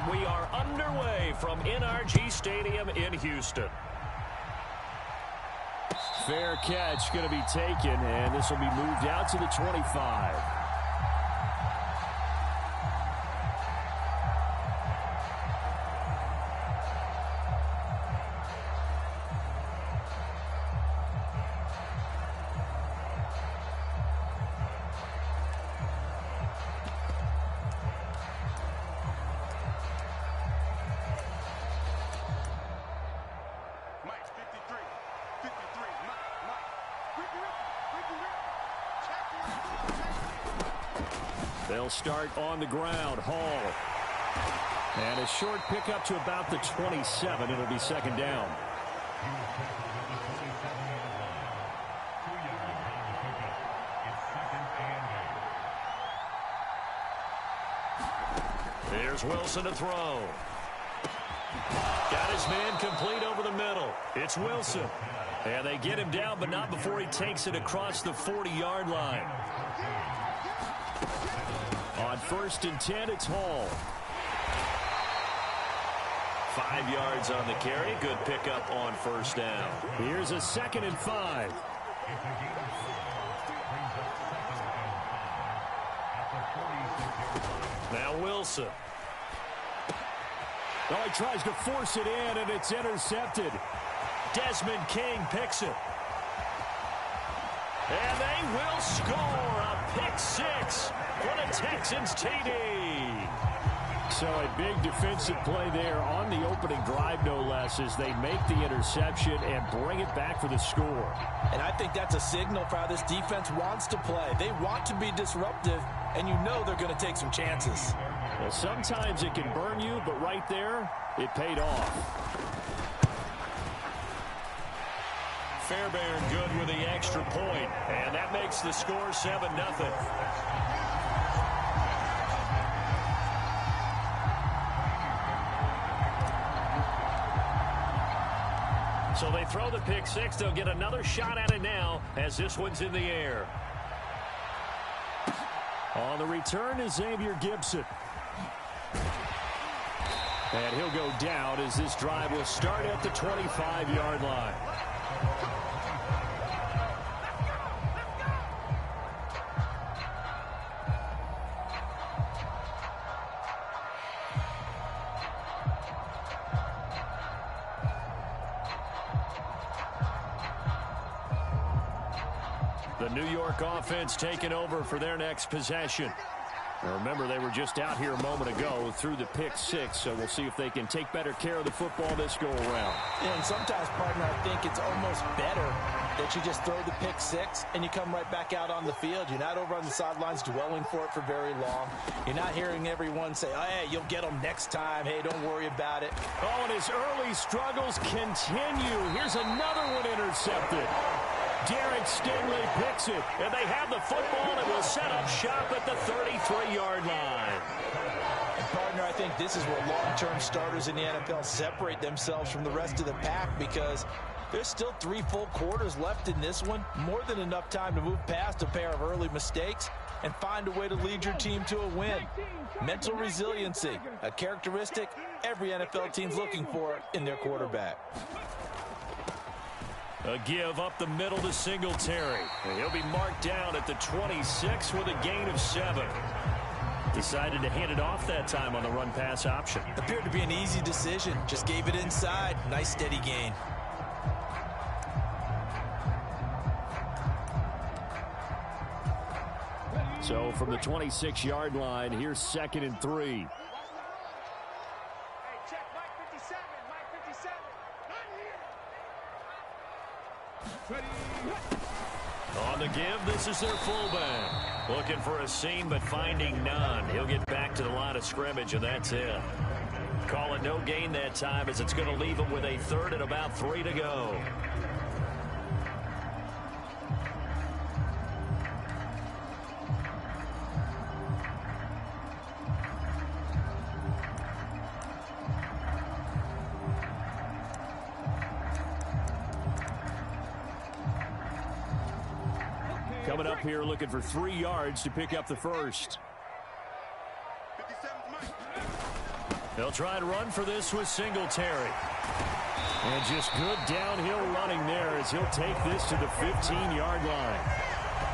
And we are underway from NRG Stadium in Houston. Fair catch going to be taken, and this will be moved out to the 25. They'll start on the ground. Hall. And a short pickup to about the 27. It'll be second down. Here's Wilson to throw. Got his man complete over the middle. It's Wilson. And they get him down, but not before he takes it across the 40-yard line. On 1st and 10, it's Hall. 5 yards on the carry. Good pickup on first down. Here's a 2nd and 5. Now Wilson. Oh, he tries to force it in, and it's intercepted. Desmond King picks it. And they will score a pick six for the Texans TD. So a big defensive play there on the opening drive, no less, as they make the interception and bring it back for the score. And I think that's a signal for how this defense wants to play. They want to be disruptive, and you know they're going to take some chances. Well, sometimes it can burn you, but right there, it paid off. Fairbairn good with the extra point, and that makes the score 7-0. So they throw the pick six. They'll get another shot at it now as this one's in the air. On the return is Xavier Gibson. And he'll go down as this drive will start at the 25-yard line. The New York offense taking over for their next possession. Now remember, they were just out here a moment ago through the pick six, so we'll see if they can take better care of the football this go-around. Yeah, and sometimes, partner, I think it's almost better that you just throw the pick six and you come right back out on the field. You're not over on the sidelines dwelling for it for very long. You're not hearing everyone say, oh, hey, you'll get them next time. Hey, don't worry about it. Oh, and his early struggles continue. Here's another one intercepted. Derek Stingley picks it. And they have the football and will set up shop at the 33-yard line. And partner, I think this is where long-term starters in the NFL separate themselves from the rest of the pack, because there's still 3 full quarters left in this one. More than enough time to move past a pair of early mistakes and find a way to lead your team to a win. Mental resiliency, a characteristic every NFL team's looking for in their quarterback. A give up the middle to Singletary. And he'll be marked down at the 26 with a gain of 7. Decided to hand it off that time on the run-pass option. Appeared to be an easy decision. Just gave it inside. Nice steady gain. So from the 26-yard line, here's 2nd and 3. On the give, this is their fullback. Looking for a seam, but finding none. He'll get back to the line of scrimmage, and that's it. Call it no gain that time, as it's going to leave him with a 3rd and about 3 to go. Coming up here looking for 3 yards to pick up the first. They'll try and run for this with Singletary. And just good downhill running there as he'll take this to the 15-yard line.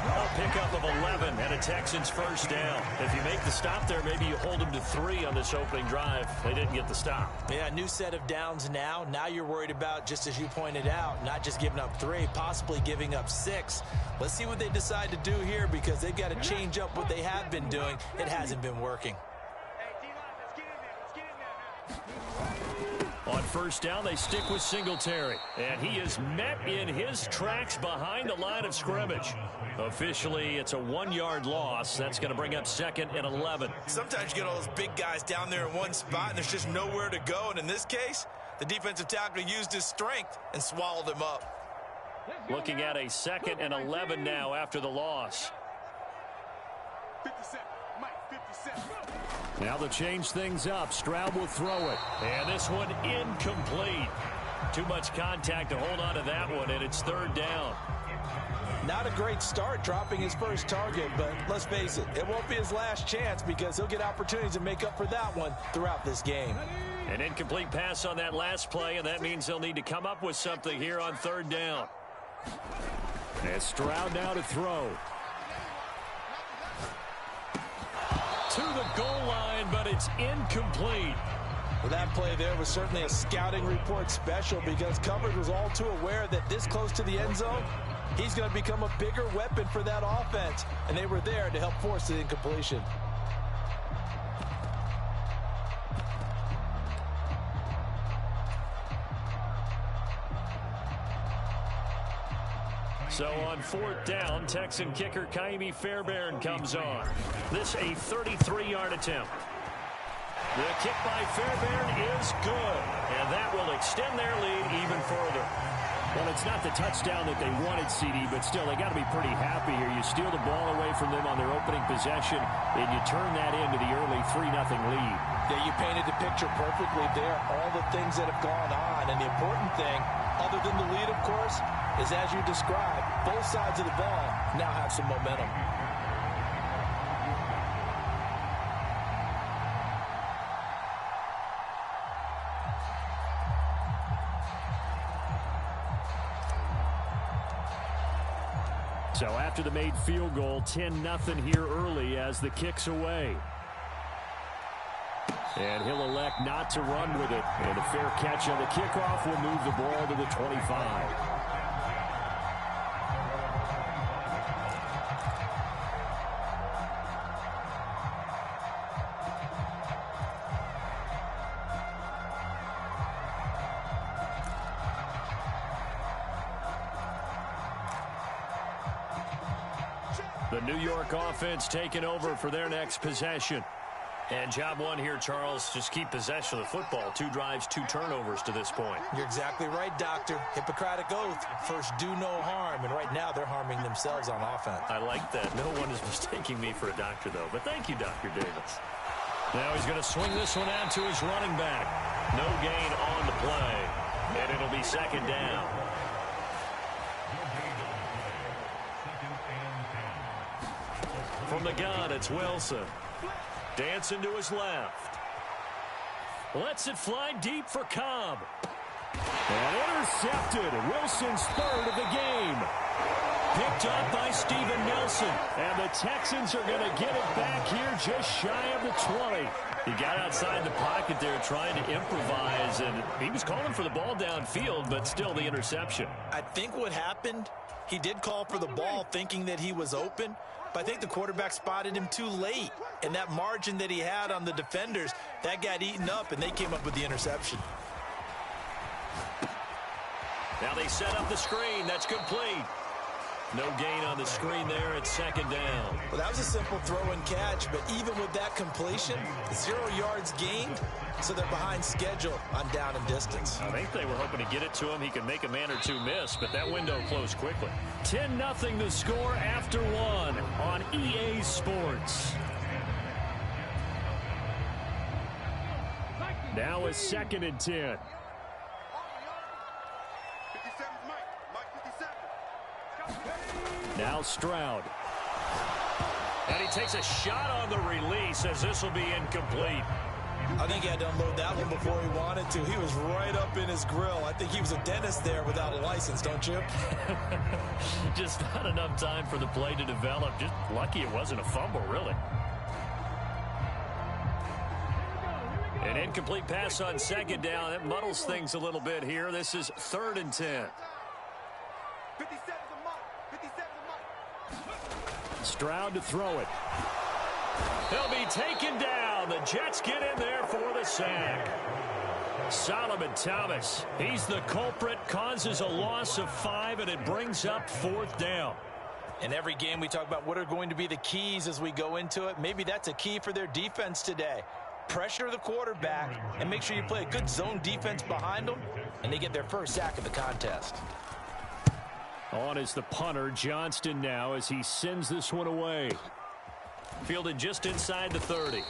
A pickup of 11 and a Texans first down. If you make the stop there, maybe you hold them to 3 on this opening drive. They didn't get the stop. Yeah, new set of downs now. Now you're worried about, just as you pointed out, not just giving up 3, possibly giving up 6. Let's see what they decide to do here because they've got to change up what they have been doing. It hasn't been working. On first down, they stick with Singletary. And he is met in his tracks behind the line of scrimmage. Officially, it's a 1-yard loss. That's going to bring up 2nd and 11. Sometimes you get all those big guys down there in one spot, and there's just nowhere to go. And in this case, the defensive tackle used his strength and swallowed him up. Looking at a 2nd and 11 now after the loss. 57, Mike, 57. Now they'll change things up. Stroud will throw it. And this one incomplete. Too much contact to hold on to that one, and it's 3rd down. Not a great start dropping his first target, but let's face it, it won't be his last chance because he'll get opportunities to make up for that one throughout this game. An incomplete pass on that last play, and that means they'll need to come up with something here on 3rd down. And Stroud now to throw. To the goal line, but it's incomplete. Well, that play there was certainly a scouting report special because coverage was all too aware that this close to the end zone, he's going to become a bigger weapon for that offense, and they were there to help force the incompletion. So on 4th down, Texan kicker Kaimi Fairbairn comes on. This a 33-yard attempt. The kick by Fairbairn is good, and that will extend their lead even further. Well, it's not the touchdown that they wanted, CD, but still, they got to be pretty happy here. You steal the ball away from them on their opening possession, and you turn that into the early 3-0 lead. Yeah, you painted the picture perfectly there, all the things that have gone on, and the important thing, other than the lead, of course, is as you described, both sides of the ball now have some momentum. So after the made field goal, 10-0 here early as the kick's away. And he'll elect not to run with it. And a fair catch on the kickoff will move the ball to the 25. The New York offense taking over for their next possession. And job one here, Charles, just keep possession of the football. 2 drives, 2 turnovers to this point. You're exactly right, Doctor. Hippocratic oath. First, do no harm. And right now, they're harming themselves on offense. I like that. No one is mistaking me for a doctor, though. But thank you, Dr. Davis. Now he's going to swing this one out to his running back. No gain on the play. And it'll be 2nd down. From the gun, it's Wilson. Dancing to his left. Lets it fly deep for Cobb. And intercepted. Wilson's 3rd of the game. Picked up by Steven Nelson. And the Texans are going to get it back here just shy of the 20. He got outside the pocket there trying to improvise, and he was calling for the ball downfield, but still the interception. I think what happened, he did call for the ball thinking that he was open, but I think the quarterback spotted him too late. And that margin that he had on the defenders, that got eaten up, and they came up with the interception. Now they set up the screen. That's complete. No gain on the screen there at 2nd down. Well, that was a simple throw and catch, but even with that completion, 0 yards gained, so they're behind schedule on down and distance. I think they were hoping to get it to him. He could make a man or 2 miss, but that window closed quickly. 10-0 the score after 1 on EA Sports. Now a 2nd and 10. 57's Mike, 57. Now Stroud. And he takes a shot on the release as this will be incomplete. I think he had to unload that one before he wanted to. He was right up in his grill. I think he was a dentist there without a license, don't you? Just not enough time for the play to develop. Just lucky it wasn't a fumble, really. An incomplete pass on second down. That muddles things a little bit here. This is 3rd and 10. 57's a mark. 57's a mark. Stroud to throw it. He'll be taken down. The Jets get in there for the sack. Solomon Thomas, he's the culprit, causes a loss of 5, and it brings up 4th down. In every game we talk about what are going to be the keys as we go into it. Maybe that's a key for their defense today. Pressure the quarterback and make sure you play a good zone defense behind them, and they get their first sack of the contest. On is the punter, Johnston now, as he sends this one away. Fielded just inside the 30.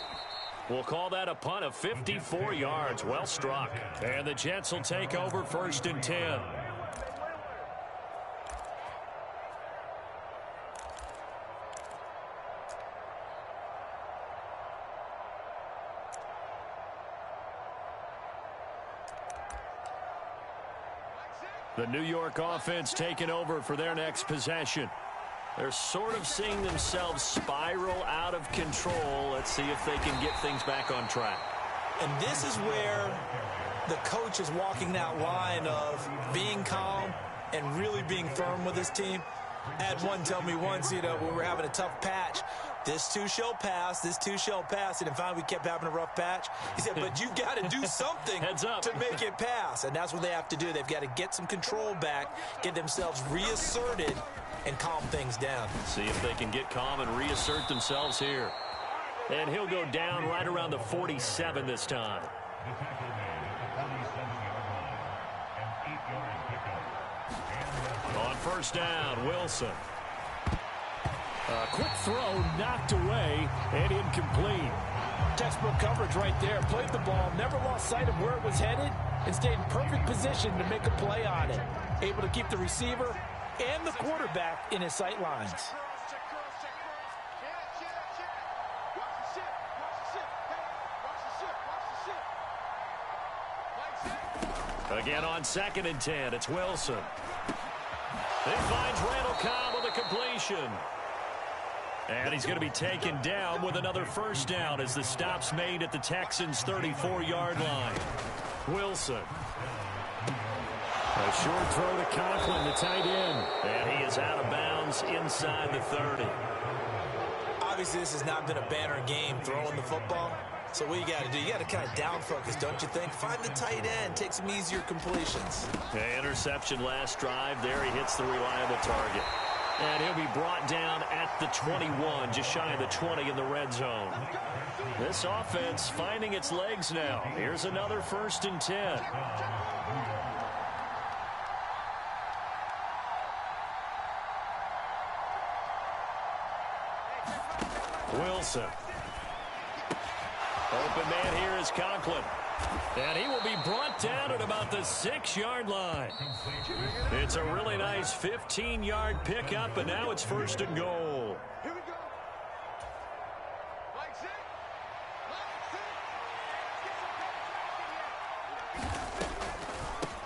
We'll call that a punt of 54 yards. Well struck. And the Jets will take over 1st and 10. The New York offense taking over for their next possession. They're sort of seeing themselves spiral out of control. Let's see if they can get things back on track. And this is where the coach is walking that line of being calm and really being firm with his team. I had one tell me once, when we were having a tough patch, this too shall pass, this too shall pass. And finally we kept having a rough patch. He said, but you got to do something Heads up. to make it pass. And that's what they have to do. They've got to get some control back, get themselves reasserted, and calm things down. See if they can get calm and reassert themselves here. And he'll go down right around the 47 this time. On 1st down, Wilson. A quick throw knocked away and incomplete. Textbook coverage right there. Played the ball, never lost sight of where it was headed, and stayed in perfect position to make a play on it. Able to keep the receiver and the quarterback in his sight lines. Again on 2nd and 10, it's Wilson. He finds Randall Cobb with a completion. And he's going to be taken down with another 1st down as the stop's made at the Texans' 34-yard line. Wilson. A short throw to Conklin, the tight end. And he is out of bounds inside the 30. Obviously, this has not been a banner game throwing the football. So what you got to do, you got to kind of down focus, don't you think? Find the tight end, take some easier completions. Interception last drive. There he hits the reliable target. And he'll be brought down at the 21, just shy of the 20 in the red zone. This offense finding its legs now. Here's another 1st and 10. Wilson. Open man here is Conklin. And he will be brought down at about the 6-yard line. It's a really nice 15-yard pickup, and now it's 1st and goal. Here we go.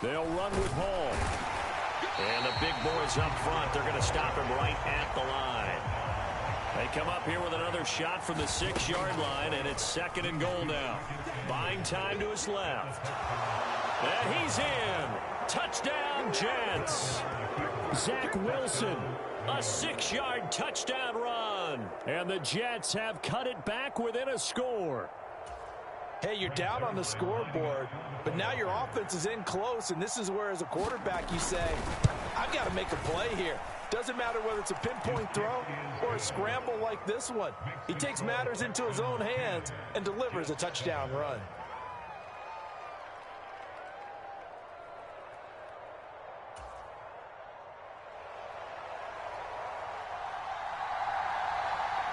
They'll run with Hall. And the big boys up front, they're going to stop him right at the line. They come up here with another shot from the 6-yard line, and it's 2nd and goal now. Buying time to his left. And he's in. Touchdown, Jets. Zach Wilson, a 6-yard touchdown run. And the Jets have cut it back within a score. Hey, you're down on the scoreboard, but now your offense is in close, and this is where, as a quarterback, you say, I've got to make a play here. Doesn't matter whether it's a pinpoint throw or a scramble like this one. He takes matters into his own hands and delivers a touchdown run.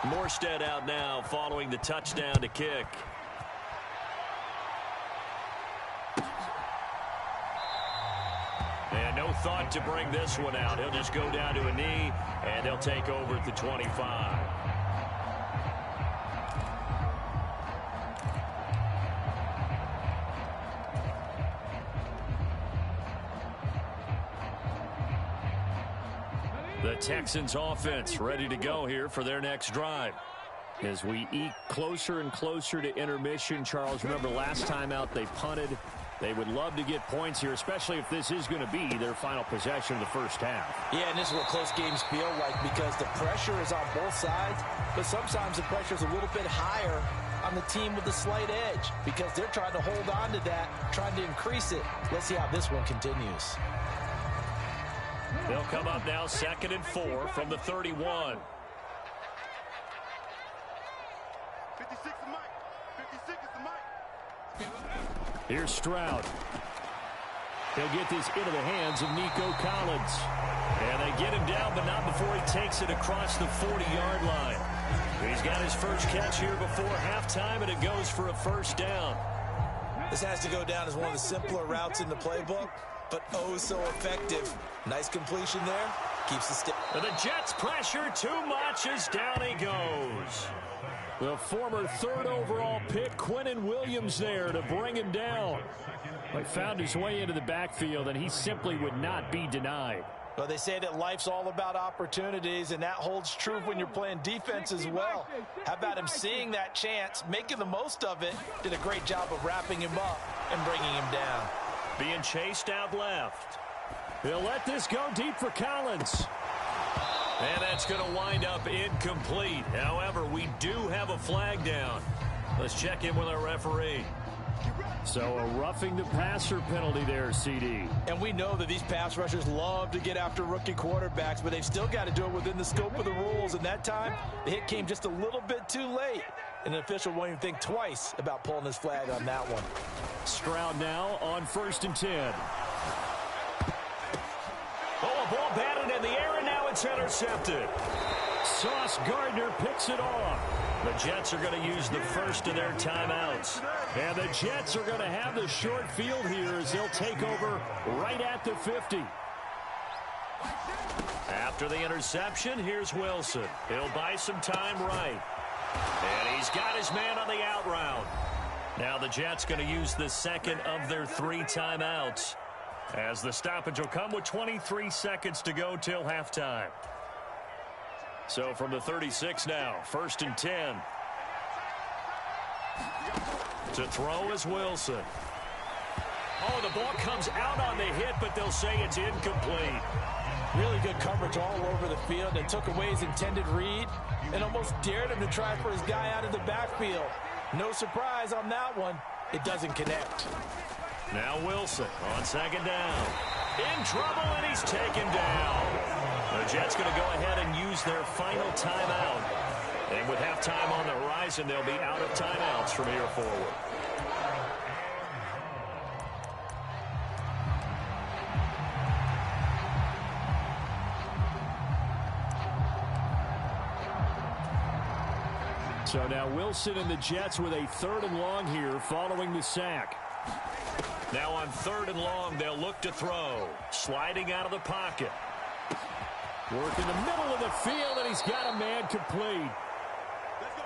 Morstead out now following the touchdown to kick. And no thought to bring this one out. He'll just go down to a knee, and they'll take over at the 25. The Texans offense ready to go here for their next drive. As we eke closer and closer to intermission, Charles, remember last time out they punted. They would love to get points here, especially if this is going to be their final possession of the first half. Yeah, and this is what close games feel like because the pressure is on both sides, but sometimes the pressure is a little bit higher on the team with the slight edge because they're trying to hold on to that, trying to increase it. Let's see how this one continues. They'll come up now 2nd and 4 from the 31. 56 is Mike. 56 is the Mike. Here's Stroud. He'll get this into the hands of Nico Collins. And they get him down, but not before he takes it across the 40-yard line. He's got his first catch here before halftime, and it goes for a first down. This has to go down as one of the simpler routes in the playbook, but oh so effective. Nice completion there. Keeps the stick. And the Jets pressure too much as down he goes. The former 3rd overall pick, Quinnen Williams, there to bring him down. He found his way into the backfield, and he simply would not be denied. Well, they say that life's all about opportunities, and that holds true when you're playing defense as well. How about him seeing that chance, making the most of it, did a great job of wrapping him up and bringing him down. Being chased out left. They'll let this go deep for Collins. And that's going to wind up incomplete. However, we do have a flag down. Let's check in with our referee. So a roughing the passer penalty there, CD. And we know that these pass rushers love to get after rookie quarterbacks, but they've still got to do it within the scope of the rules. And that time, the hit came just a little bit too late. And an official won't even think twice about pulling his flag on that one. Stroud now on 1st and 10. Oh, a ball batted in the air, and now it's intercepted. Sauce Gardner picks it off. The Jets are going to use the first of their timeouts. And the Jets are going to have the short field here as they'll take over right at the 50. After the interception, here's Wilson. He'll buy some time right. And he's got his man on the out route. Now the Jets going to use the second of their 3 timeouts, as the stoppage will come with 23 seconds to go till halftime. So from the 36 now, 1st and 10. To throw is Wilson. Oh, the ball comes out on the hit, but they'll say it's incomplete. Really good coverage all over the field and took away his intended read and almost dared him to try for his guy out of the backfield. No surprise on that one. It doesn't connect. Now Wilson on 2nd down. In trouble, and he's taken down. The Jets going to go ahead and use their final timeout. And with halftime on the horizon, they'll be out of timeouts from here forward. So now Wilson and the Jets with a 3rd and long here following the sack. Now on 3rd and long, they'll look to throw. Sliding out of the pocket. Work in the middle of the field, and he's got a man complete.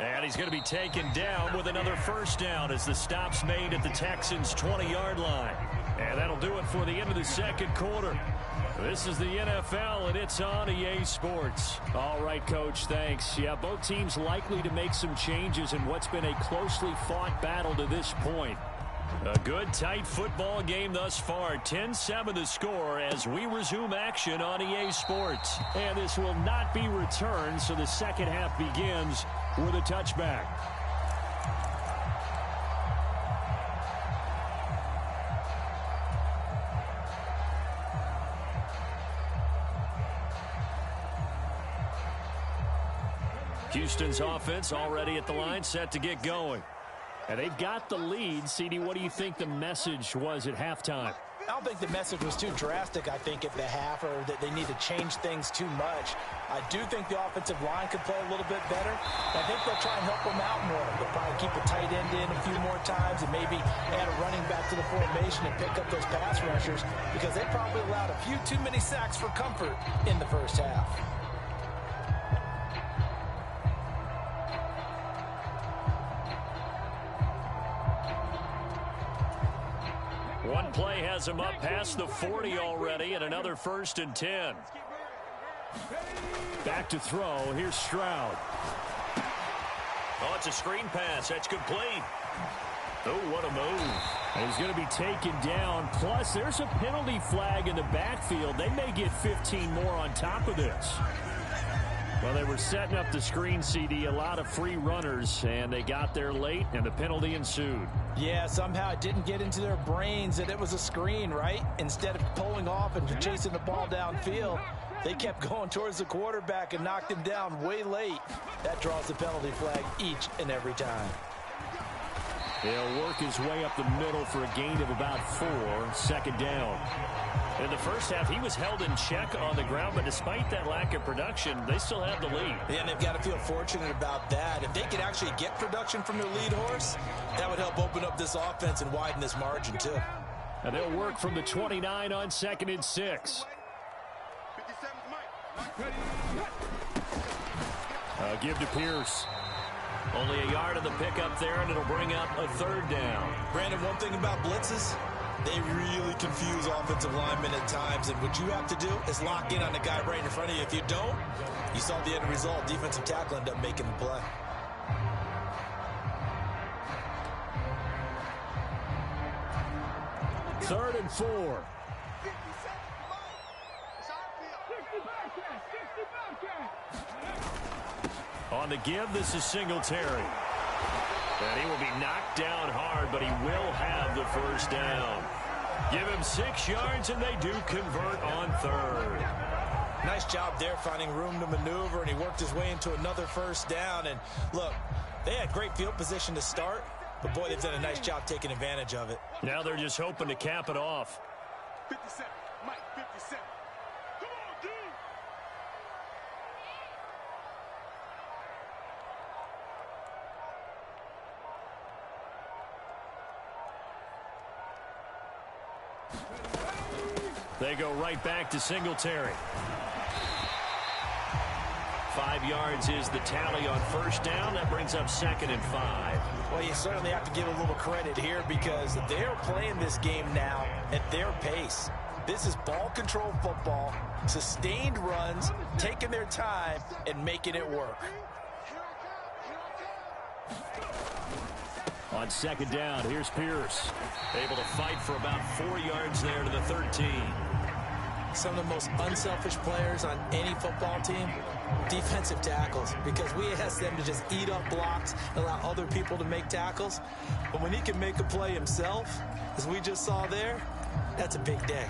And he's going to be taken down with another first down as the stop's made at the Texans' 20-yard line. And that'll do it for the end of the second quarter. This is the NFL, and it's on EA Sports. All right, Coach, thanks. Yeah, both teams likely to make some changes in what's been a closely fought battle to this point. A good, tight football game thus far. 10-7 the score as we resume action on EA Sports. And this will not be returned, so the second half begins with a touchback. Houston's offense already at the line, set to get going. And they've got the lead. CD, what do you think the message was at halftime? I don't think the message was too drastic, I think, at the half, or that they need to change things too much. I do think the offensive line could play a little bit better. I think they'll try and help them out more. They'll probably keep a tight end in a few more times and maybe add a running back to the formation and pick up those pass rushers, because they probably allowed a few too many sacks for comfort in the first half. One play has him up past the 40 already, and another 1st and 10. Back to throw. Here's Stroud. Oh, it's a screen pass. That's complete. Oh, what a move. And he's going to be taken down. Plus, there's a penalty flag in the backfield. They may get 15 more on top of this. Well, they were setting up the screen, CD, a lot of free runners, and they got there late, and the penalty ensued. Yeah, somehow it didn't get into their brains that it was a screen, right? Instead of pulling off and chasing the ball downfield, they kept going towards the quarterback and knocked him down way late. That draws the penalty flag each and every time. He'll work his way up the middle for a gain of about 4, second down. In the first half, he was held in check on the ground, but despite that lack of production, they still have the lead. Yeah, and they've got to feel fortunate about that. If they could actually get production from their lead horse, that would help open up this offense and widen this margin, too. And they'll work from the 29 on 2nd and 6. 57's Mike. Give to Pierce. Only a yard of the pickup there, and it'll bring up a 3rd down. Brandon, one thing about blitzes, they really confuse offensive linemen at times, and what you have to do is lock in on the guy right in front of you. If you don't, you saw the end result. Defensive tackle ended up making the play. Third and 4. On the give, this is Singletary. And he will be knocked down hard, but he will have the 1st down. Give him 6 yards, and they do convert on 3rd. Nice job there finding room to maneuver, and he worked his way into another 1st down. And look, they had great field position to start, but boy, they've done a nice job taking advantage of it. Now they're just hoping to cap it off. 57, Mike, 57. Come on, dude. They go right back to Singletary. 5 yards is the tally on 1st down. That brings up 2nd and 5. Well, you certainly have to give a little credit here because they're playing this game now at their pace. This is ball control football, sustained runs, taking their time, and making it work. On 2nd down, here's Pierce. Able to fight for about 4 yards there to the 13. Some of the most unselfish players on any football team, defensive tackles, because we ask them to just eat up blocks and allow other people to make tackles. But when he can make a play himself, as we just saw there, that's a big day.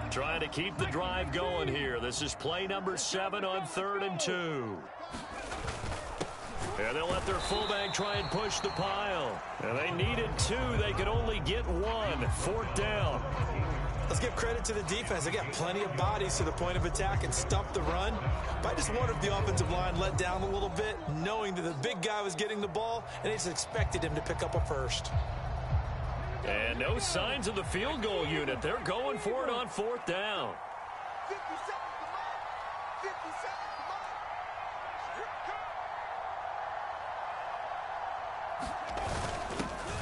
Trying to keep the drive going here. This is play number 7 on 3rd and 2. And they'll let their fullback try and push the pile. And they needed 2. They could only get 1. 4th down. Let's give credit to the defense. They got plenty of bodies to the point of attack and stuff the run. But I just wonder if the offensive line let down a little bit, knowing that the big guy was getting the ball, and they just expected him to pick up a 1st. And no signs of the field goal unit. They're going for it on 4th down. 57's the Mike. 57's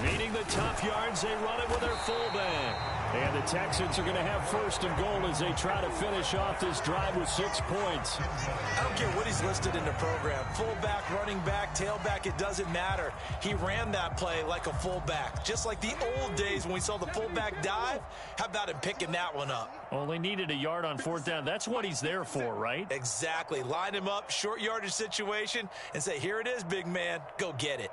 the Mike. Needing the tough yards, they run it with their fullback. And the Texans are going to have 1st and goal as they try to finish off this drive with 6 points. I don't care what he's listed in the program. Fullback, running back, tailback, it doesn't matter. He ran that play like a fullback. Just like the old days when we saw the fullback dive. How about him picking that one up? Only needed a yard on 4th down. That's what he's there for, right? Exactly. Line him up, short yardage situation, and say, here it is, big man. Go get it.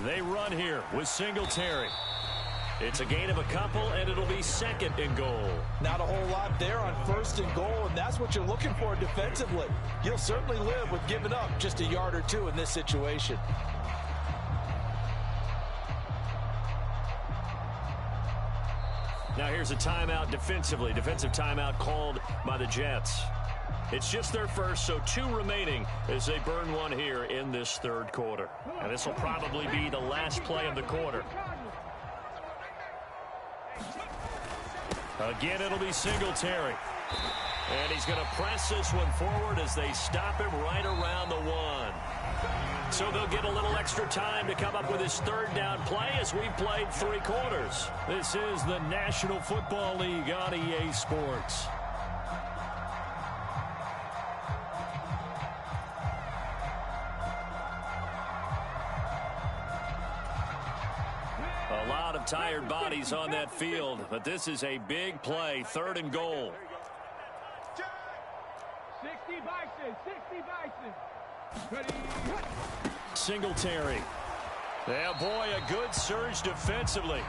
They run here with Singletary. It's a gain of a couple, and it'll be 2nd and goal. Not a whole lot there on 1st and goal, and that's what you're looking for defensively. You'll certainly live with giving up just a yard or 2 in this situation. Now here's a timeout defensively. Defensive timeout called by the Jets. It's just their 1st, so 2 remaining as they burn 1 here in this 3rd quarter. And this will probably be the last play of the quarter. Again, it'll be Singletary. And he's going to press this one forward as they stop him right around the 1. So they'll get a little extra time to come up with his third down play as we've played 3 quarters. This is the National Football League on EA Sports. A lot of tired bodies on that field, but this is a big play, 3rd and goal. 60 Bison, 60 Bison. Ready. Singletary. Yeah, boy, a good surge defensively.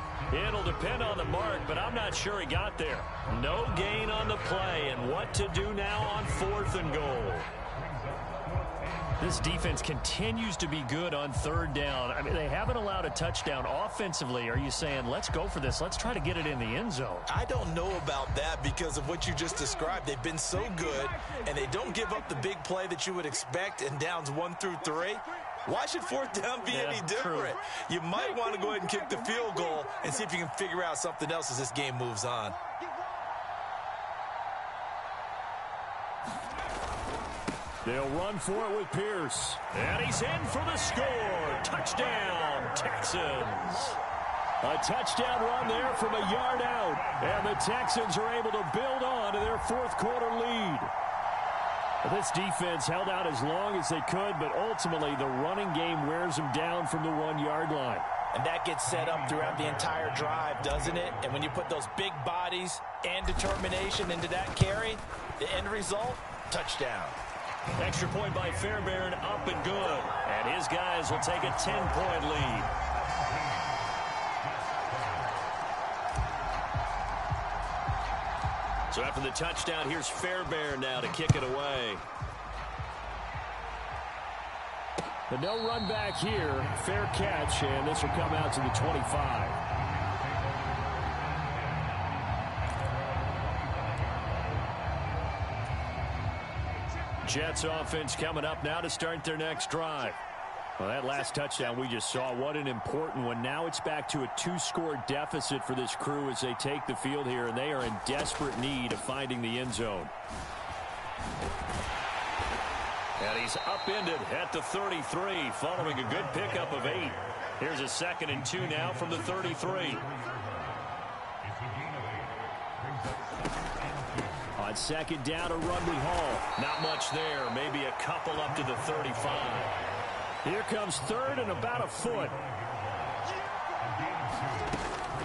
It'll depend on the mark, but I'm not sure he got there. No gain on the play, and what to do now on 4th and goal. This defense continues to be good on 3rd down. I mean, they haven't allowed a touchdown offensively. Are you saying, let's go for this? Let's try to get it in the end zone. I don't know about that because of what you just described. They've been so good, and they don't give up the big play that you would expect in downs 1 through 3. Why should 4th down be any different? You might want to go ahead and kick the field goal and see if you can figure out something else as this game moves on. They'll run for it with Pierce. And he's in for the score. Touchdown, Texans. A touchdown run there from a yard out. And the Texans are able to build on to their 4th quarter lead. This defense held out as long as they could, but ultimately the running game wears them down from the 1-yard line. And that gets set up throughout the entire drive, doesn't it? And when you put those big bodies and determination into that carry, the end result, touchdown. Extra point by Fairbairn, up and good. And his guys will take a 10-point lead. So after the touchdown, here's Fairbairn now to kick it away. But no run back here. Fair catch, and this will come out to the 25. Jets offense coming up now to start their next drive. Well, that last touchdown we just saw, what an important one. Now it's back to a 2-score deficit for this crew as they take the field here, and they are in desperate need of finding the end zone. And he's upended at the 33 following a good pickup of 8. Here's a 2nd and 2 now from the 33. On 2nd down to Rundley Hall. Not much there. Maybe a couple up to the 35. Here comes 3rd and about a foot.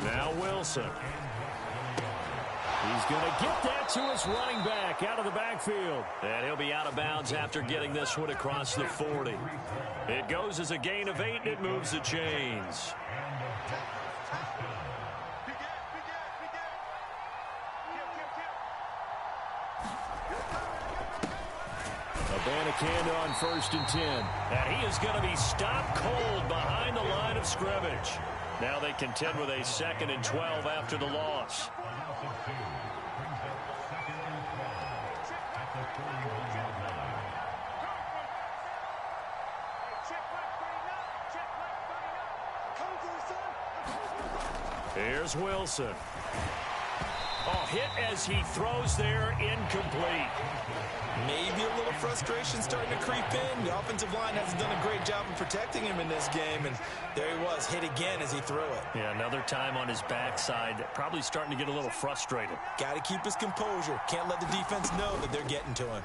Now Wilson. He's going to get that to his running back out of the backfield. And he'll be out of bounds after getting this one across the 40. It goes as a gain of 8, and it moves the chains. Abanikanda on 1st and 10. And he is going to be stopped cold behind the line of scrimmage. Now they contend with a 2nd and 12 after the loss. Here's Wilson. Oh, hit as he throws there, incomplete. Maybe a little frustration starting to creep in. The offensive line hasn't done a great job of protecting him in this game, and there he was, hit again as he threw it. Yeah, another time on his backside, probably starting to get a little frustrated. Got to keep his composure. Can't let the defense know that they're getting to him.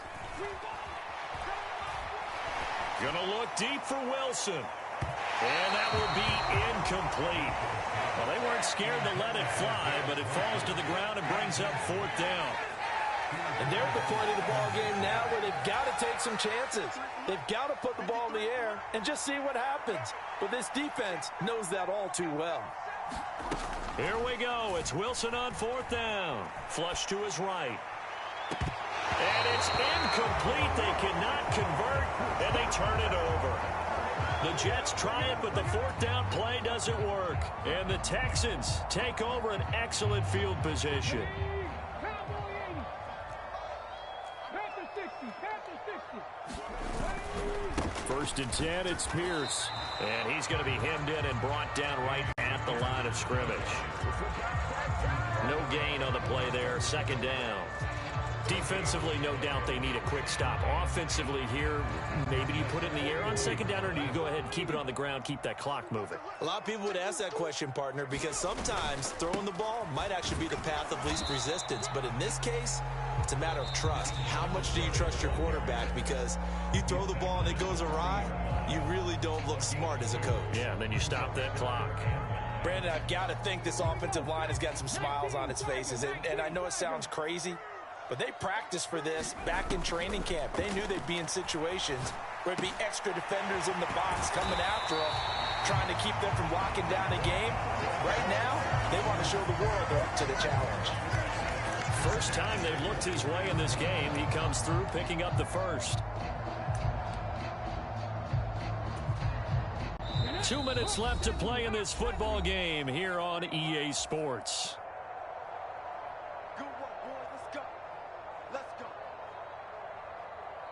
Gonna look deep for Wilson. And that will be incomplete. Well, they weren't scared to let it fly, but it falls to the ground and brings up 4th down. And they're at the point of the ball game now where they've got to take some chances. They've got to put the ball in the air and just see what happens. But this defense knows that all too well. Here we go. It's Wilson on 4th down. Flush to his right. And it's incomplete. They cannot convert, and they turn it over. The Jets try it, but the 4th down play doesn't work. And the Texans take over an excellent field position. 1st and 10, it's Pierce. And he's going to be hemmed in and brought down right at the line of scrimmage. No gain on the play there, 2nd down. Defensively, no doubt they need a quick stop. Offensively here, maybe you put it in the air on second down, or do you go ahead and keep it on the ground, keep that clock moving? A lot of people would ask that question, partner, because sometimes throwing the ball might actually be the path of least resistance. But in this case, it's a matter of trust. How much do you trust your quarterback? Because you throw the ball and it goes awry, you really don't look smart as a coach. Yeah, and then you stop that clock. Brandon, I've got to think this offensive line has got some smiles on its faces. And I know it sounds crazy, but they practiced for this back in training camp. They knew they'd be in situations where it'd be extra defenders in the box coming after them, trying to keep them from locking down a game. Right now, they want to show the world they're up to the challenge. First time they've looked his way in this game. He comes through picking up the first. 2 minutes left to play in this football game here on EA Sports. Good work, boys. Let's go. Let's go.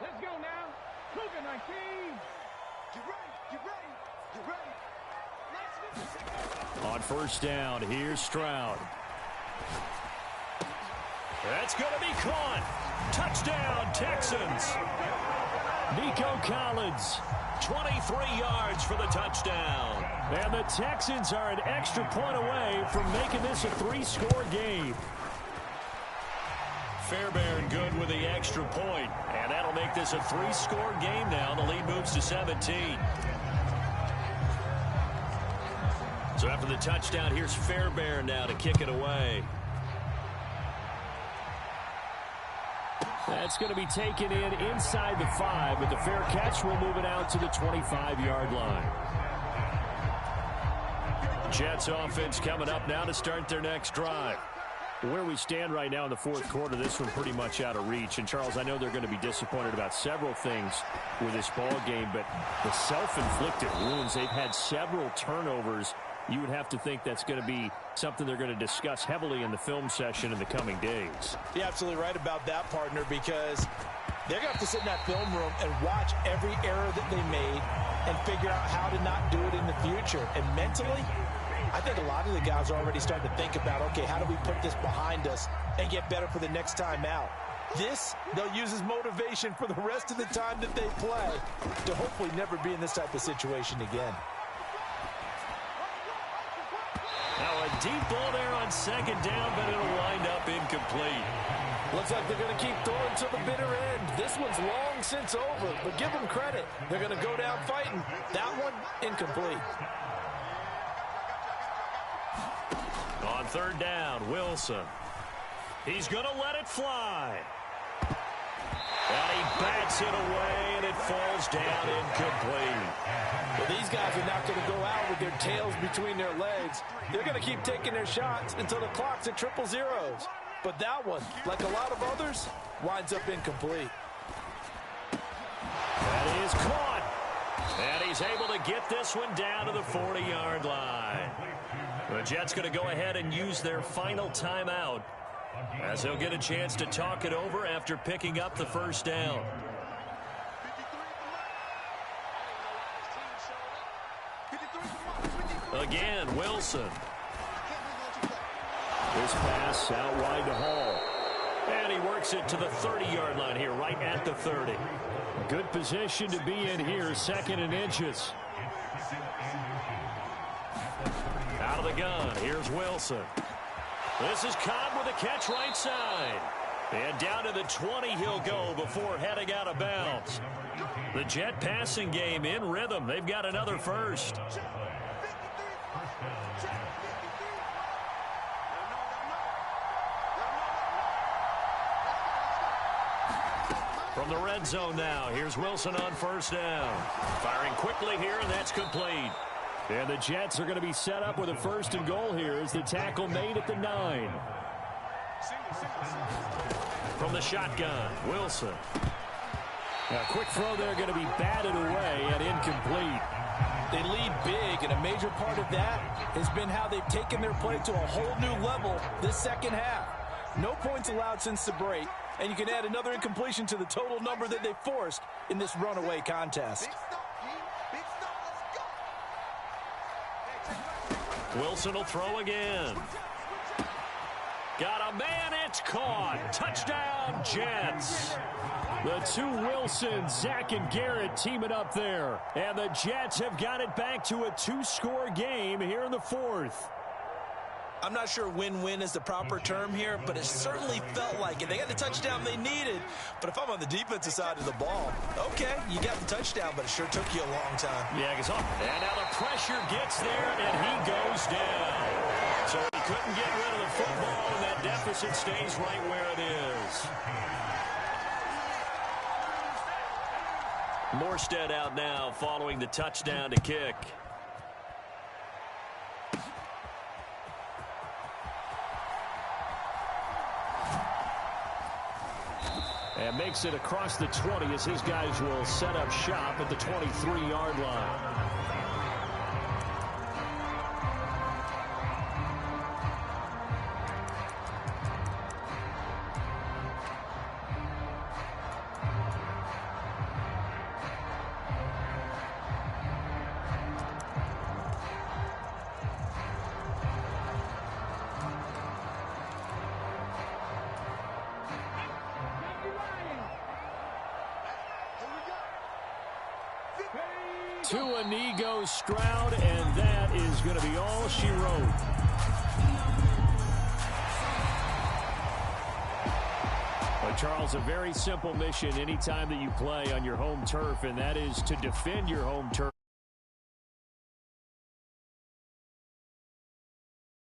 Let's go now. Cougar 19. Get ready. Get ready. Get ready. On first down, here's Stroud. That's going to be caught. Touchdown, Texans. Nico Collins, 23 yards for the touchdown. And the Texans are an extra point away from making this a 3-score game. Fairbairn good with the extra point, and that'll make this a 3-score game now. The lead moves to 17. So after the touchdown, here's Fairbairn now to kick it away. That's going to be taken in inside the 5, but the fair catch will move it out to the 25-yard line. Jets offense coming up now to start their next drive. Where we stand right now in the fourth quarter, this one pretty much out of reach. And, Charles, I know they're going to be disappointed about several things with this ball game, but the self-inflicted wounds, they've had several turnovers. You would have to think that's going to be something they're going to discuss heavily in the film session in the coming days. You're absolutely right about that, partner, because they're going to have to sit in that film room and watch every error that they made and figure out how to not do it in the future. And mentally, I think a lot of the guys are already starting to think about, okay, how do we put this behind us and get better for the next time out? This, they'll use as motivation for the rest of the time that they play to hopefully never be in this type of situation again. Now a deep ball there on second down, but it'll wind up incomplete. Looks like they're going to keep throwing to the bitter end. This one's long since over, but give them credit. They're going to go down fighting. That one, incomplete. On third down, Wilson. He's going to let it fly. And he bats it away, and it falls down incomplete. Well, these guys are not going to go out with their tails between their legs. They're going to keep taking their shots until the clock's at 000. But that one, like a lot of others, winds up incomplete. That is caught. And he's able to get this one down to the 40-yard line. The Jets going to go ahead and use their final timeout, as he'll get a chance to talk it over after picking up the first down. Again, Wilson. This pass out wide to Hall. And he works it to the 30-yard line here, right at the 30. Good position to be in here, second and inches. Out of the gun, here's Wilson. This is Cobb with a catch right side. And down to the 20 he'll go before heading out of bounds. The Jet passing game in rhythm. They've got another first. From the red zone now, here's Wilson on first down. Firing quickly here, and that's complete. And the Jets are going to be set up with a first and goal here as the tackle made at the 9. From the shotgun, Wilson. A quick throw there going to be batted away and incomplete. They lead big, and a major part of that has been how they've taken their play to a whole new level this second half. No points allowed since the break, and you can add another incompletion to the total number that they forced in this runaway contest. Wilson will throw again. Got a man, it's caught. Touchdown, Jets. The two Wilsons, Zach and Garrett, teaming up there. And the Jets have got it back to a 2-score game here in the fourth. I'm not sure win-win is the proper term here, but it certainly felt like it. They got the touchdown they needed, but if I'm on the defensive side of the ball, okay, you got the touchdown, but it sure took you a long time. Yeah, and now the pressure gets there, and he goes down. So he couldn't get rid of the football, and that deficit stays right where it is. Morstead out now following the touchdown to kick. And makes it across the 20 as his guys will set up shop at the 23-yard line. To Inigo Stroud, and that is going to be all she wrote. Well, Charles, a very simple mission anytime that you play on your home turf, and that is to defend your home turf.